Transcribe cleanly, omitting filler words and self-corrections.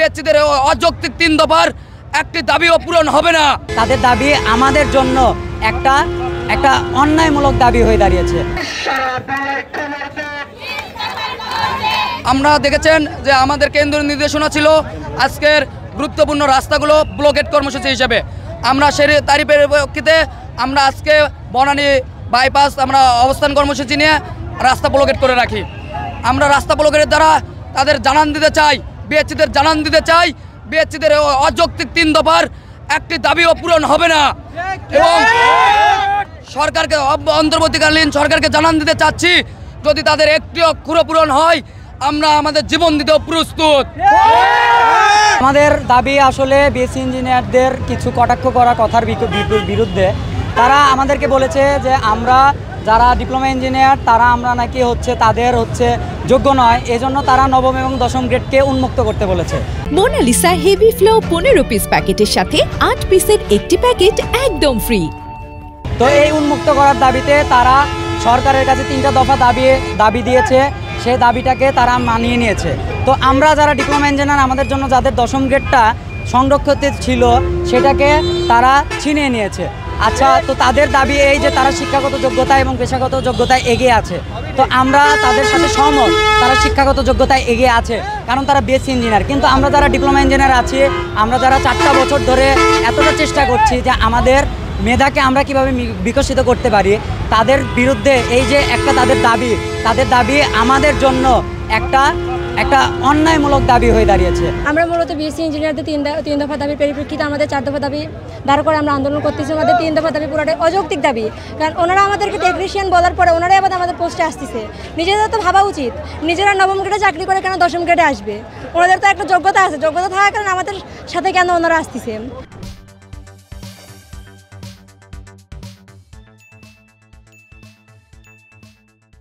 বিএসসিদের অযৌক্তিক 3 দফার একটি দাবিও পূরণ হবে না। তাদের দাবি আমাদের জন্য একটা অন্যায়মূলক দাবি হয়ে দাঁড়িয়েছে। আমরা দেখেছেন যে আমাদের কেন্দ্রীয় নির্দেশনা ছিল আজকের গুরুত্বপূর্ণ রাস্তাগুলো ব্লকেট কর্মসূচি হিসেবে। আমরা তারই প্রেক্ষিতে আমরা আজকে বনানী বাইপাস আমরা অবস্থান কর্মসূচি নিয়ে রাস্তা ব্লকেট করে রাখি। আমরা রাস্তা ব্লকেটের দ্বারা তাদের জানান দিতে চাই, বিএসসিদের জানান দিতে চাই, বিএসসিদের অযৌক্তিক 3 দফার একটি দাবিও পূরণ হবে না। এবং সরকারকে অন্তর্বর্তীকালীন সরকারকে জানান দিতে চাচ্ছি, যদি তাদের একটি অক্ষরও পূরণ হয় আমরা আমাদের জীবন দিতেও প্রস্তুত। আমাদের দাবি আসলে বিএসসি ইঞ্জিনিয়ারদের কিছু কটাক্ষ করা কথার বিরুদ্ধে। তারা আমাদেরকে বলেছে যে আমরা যারা ডিপ্লোমা ইঞ্জিনিয়ার তারা আমরা নাকি তাদের যোগ্য নয়, এজন্য তারা নবম এবং দশম গ্রেডকে উন্মুক্ত করতে বলেছে। মোনালিসা হেভি ফ্লো 15 পিস প্যাকেটের সাথে 8 পিসের একটি প্যাকেট একদম ফ্রি। তো এই উন্মুক্ত করার দাবিতে তারা সরকারের কাছে 3টা দফা দাবি দিয়েছে, সেই দাবিটাকে তারা মানিয়ে নিয়েছে। তো আমরা যারা ডিপ্লোমা ইঞ্জিনিয়ার আমাদের জন্য যাদের দশম গ্রেডটা সংরক্ষিত ছিল সেটাকে তারা ছিনিয়ে নিয়েছে। আচ্ছা, তো তাদের দাবি এই যে তারা শিক্ষাগত যোগ্যতা এবং পেশাগত যোগ্যতায় এগিয়ে আছে। তো আমরা তাদের সাথে সহমত, তারা শিক্ষাগত যোগ্যতায় এগিয়ে আছে কারণ তারা বিএসসি ইঞ্জিনিয়ার। কিন্তু আমরা যারা ডিপ্লোমা ইঞ্জিনিয়ার আছি, আমরা যারা 4টা বছর ধরে এতটা চেষ্টা করছি যে আমাদের মেধাকে আমরা কিভাবে বিকশিত করতে পারি, তাদের বিরুদ্ধে এই যে তাদের দাবি আমাদের জন্য একটা অন্যায়মূলক দাবি হয়ে দাঁড়িয়েছে। আমরা মূলত বিএসসি ইঞ্জিনিয়ারদের 3 দফা দাবির পরিপ্রেক্ষিতে আমাদের 4 দফা দাবি দাঁড় করে আমরা আন্দোলন করতেছি। আমাদের 3 দফা দাবি পুরোটাই অযৌক্তিক দাবি, কারণ ওনারা আমাদেরকে টেকনিশিয়ান বলার পরে ওনারাই আবার আমাদের পোস্টে আসতেছে। নিজেদের তো ভাবা উচিত, নিজেরা নবম গ্রেডে চাকরি করে কেন দশম গ্রেডে আসবে? ওনাদের তো একটা যোগ্যতা আছে, যোগ্যতা থাকার কারণে আমাদের সাথে কেন ওনারা আসতেছে?